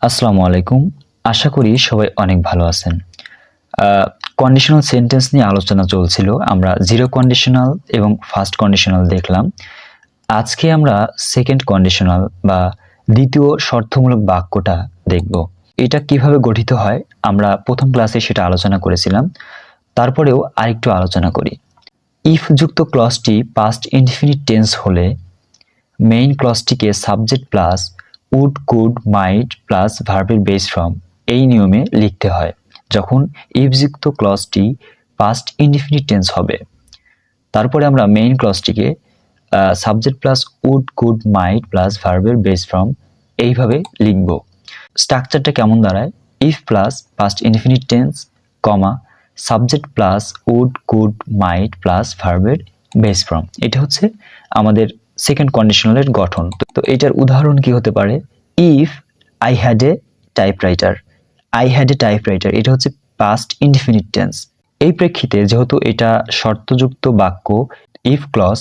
আসসালামু আলাইকুম। আশা করি সবাই অনেক ভালো আছেন। কন্ডিশনাল সেন্টেন্স নিয়ে আলোচনা চলছিল। আমরা জিরো কন্ডিশনাল এবং ফার্স্ট কন্ডিশনাল দেখলাম। আজকে আমরা সেকেন্ড কন্ডিশনাল বা দ্বিতীয় শর্তমূলক বাক্যটা দেখব। এটা কিভাবে গঠিত হয় আমরা প্রথম ক্লাসে সেটা আলোচনা করেছিলাম। তারপরেও আরেকটু আলোচনা করি। ইফ যুক্ত ক্লজটি পাস্ট ইনডিফিনিট টেন্স হলে মেইন ক্লজটিকে subject plus would could might plus ভার্বের বেস ফর্ম এই নিয়মে লিখতে হয় যখন ইফযুক্ত ক্লজটি পাস্ট ইনডিফিনিট টেন্স হবে। তারপরে আমরা মেইন ক্লজটিকে subject plus would could might plus ভার্বের বেস ফর্ম এইভাবে লিখব। স্ট্রাকচারটা কেমন দাঁড়ায়? If plus past indefinite tense comma subject plus would could might plus ভার্বের বেস ফর্ম। এটা হচ্ছে আমাদের সেকেন্ড কন্ডিশনালের গঠন। তো এটার উদাহরণ কি হতে পারে? If I had a typewriter. I had a typewriter এটা হচ্ছে পাস্ট ইনডিফিনিট টেন্স। এই প্রেক্ষিতে যেহেতু এটা শর্তযুক্ত বাক্য ইফ ক্লজ,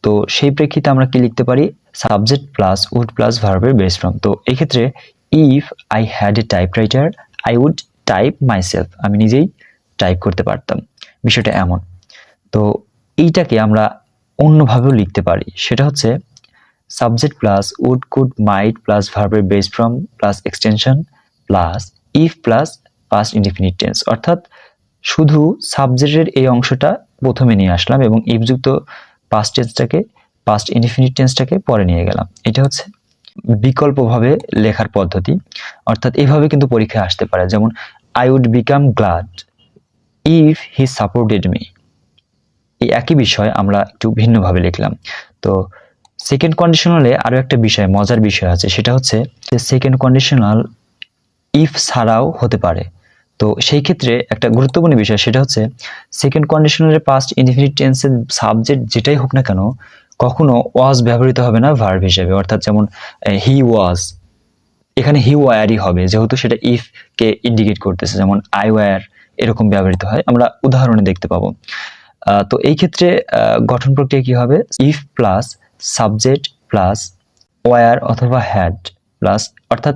তো সেই প্রেক্ষিতে আমরা কি লিখতে পারি? সাবজেক্ট প্লাস উড প্লাস ভার্বের বেস ফর্ম। তো এই ক্ষেত্রে if I had a typewriter I would type myself. আমি নিজেই টাইপ করতে পারতাম। বিষয়টা এমন। তো এইটাকে আমরা অন্যভাবেও লিখতে পারি। সেটা হচ্ছে subject plus would could might plus ভার্বের base form plus extension plus if plus past indefinite tense. অর্থাৎ শুধু সাবজেক্টের এই অংশটা প্রথমে নিয়ে আসলাম এবং ইফযুক্ত পাস্ট টেন্সটাকে পাস্ট ইনডিফিনিট টেন্সটাকে পরে নিয়ে গেলাম। এটা হচ্ছে বিকল্পভাবে লেখার পদ্ধতি। অর্থাৎ এভাবে কিন্তু পরীক্ষায় আসতে পারে। যেমন I would become glad if he supported me. এই একই বিষয় আমরা একটু ভিন্নভাবে লিখলাম। তো সেকেন্ড কন্ডিশনালে আরো একটা বিষয়, মজার বিষয় আছে। সেটা হচ্ছে যে সেকেন্ড কন্ডিশনাল ইফ ছাড়াও হতে পারে। তো সেই ক্ষেত্রে একটা গুরুত্বপূর্ণ বিষয় সেটা হচ্ছে সেকেন্ড কন্ডিশনালের পাস্ট ইনডিফিনিট টেন্সের সাবজেক্ট যেটাই হোক না কেন কখনো ওয়াজ ব্যবহৃত হবে না ভার্ব হিসেবে। অর্থাৎ যেমন হি ওয়াজ, এখানে হি ওয়ারই হবে যেহেতু সেটা ইফ কে ইন্ডিকেট করতেছে। যেমন আই ওয়ার এরকম ব্যবহৃত হয়, আমরা উদাহরণে দেখতে পাবো। তো এই ক্ষেত্রে গঠন প্রক্রিয়া কি হবে? If plus subject plus were অথবা হ্যাড প্লাস, অর্থাৎ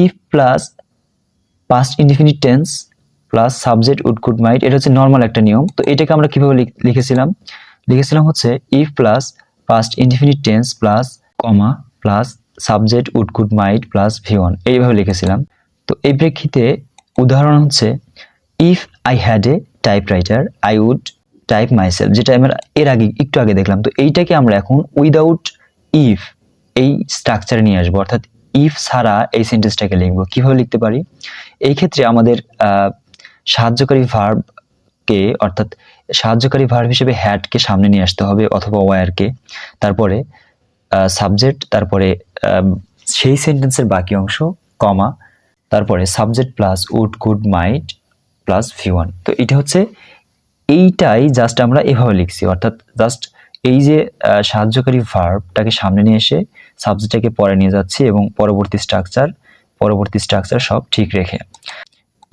if plus past indefinite tense plus subject would could might. এটা হচ্ছে নর্মাল একটা নিয়ম। তো এটাকে আমরা কিভাবে লিখেছিলাম হচ্ছে if plus past indefinite tense plus comma plus subject would could might plus V one এইভাবে লিখেছিলাম। তো এই প্রেক্ষিতে উদাহরণ হচ্ছে if I had a typewriter I would type myself, যেটা আমরা একটু আগে দেখলাম। তো এইটাকে আমরা এখন উইদাউট ইফ এই স্ট্রাকচারে নিয়ে আসবো। অর্থাৎ ইফ ছাড়া এই সেন্টেন্সটাকে লিখবো। কিভাবে লিখতে পারি? এই ক্ষেত্রে আমাদের সাহায্যকারী ভার্বকে, অর্থাৎ সাহায্যকারী ভার্ব হিসেবে হ্যাডকে সামনে নিয়ে আসতে হবে অথবা ওয়ারকে, তারপরে সাবজেক্ট, তারপরে সেই সেন্টেন্সের বাকি অংশ কমা, তারপরে subject plus would could might plus V one. তো এটা হচ্ছে এইটাই জাস্ট আমরা এভাবে লিখছি। অর্থাৎ জাস্ট এই যে সাহায্যকারী ভার্বটাকে সামনে নিয়ে এসে সাবজেক্টটাকে পরে নিয়ে যাচ্ছি এবং পরবর্তী স্ট্রাকচার সব ঠিক রেখে।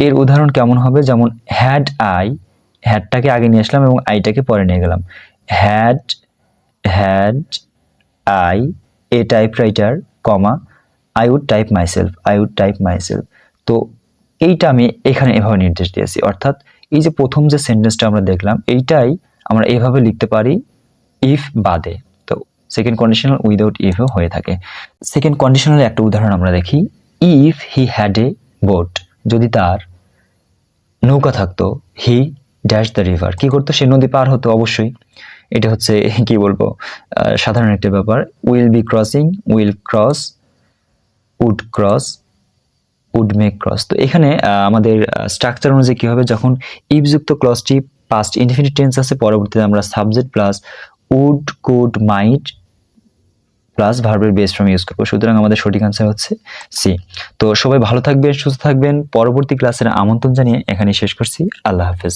এর উদাহরণ কেমন হবে? যেমন হ্যাড আই, হ্যাডটাকে আগে নিয়ে আসলাম এবং আইটাকে পরে নিয়ে গেলাম। Had I a typewriter comma I would type myself. তো এইটা আমি এখানে এভাবে নির্দেশ দিয়েছি। অর্থাৎ এই যে প্রথম যে সেন্টেন্সটা আমরা দেখলাম এইটাই আমরা এভাবে লিখতে পারি ইফ বাদে। তো সেকেন্ড কন্ডিশনাল উইদাউট ইফও হয়ে থাকে। সেকেন্ড কন্ডিশনালের একটা উদাহরণ আমরা দেখি। If he had a boat, যদি তার নৌকা থাকতো, হি ড্যাশ দ্য রিভার, কি করতো? সে নদী পার হতো অবশ্যই। এটা হচ্ছে কি বলবো, সাধারণ একটা ব্যাপার। Will be crossing, will cross, would cross, would make cross. তো এখানে আমাদের স্ট্রাকচার অনুযায়ী কি হবে? যখন ইফযুক্ত ক্লজটি পাস্ট ইনডিফিনিট টেন্স আছে, পরবর্তীতে আমরা subject plus would could might plus ভার্বের বেস ফর্ম ইউজ করবো। সুতরাং আমাদের সঠিক আনসার হচ্ছে সি। তো সবাই ভালো থাকবেন, সুস্থ থাকবেন। পরবর্তী ক্লাসের আমন্ত্রণ জানিয়ে এখানে শেষ করছি। আল্লাহ হাফেজ।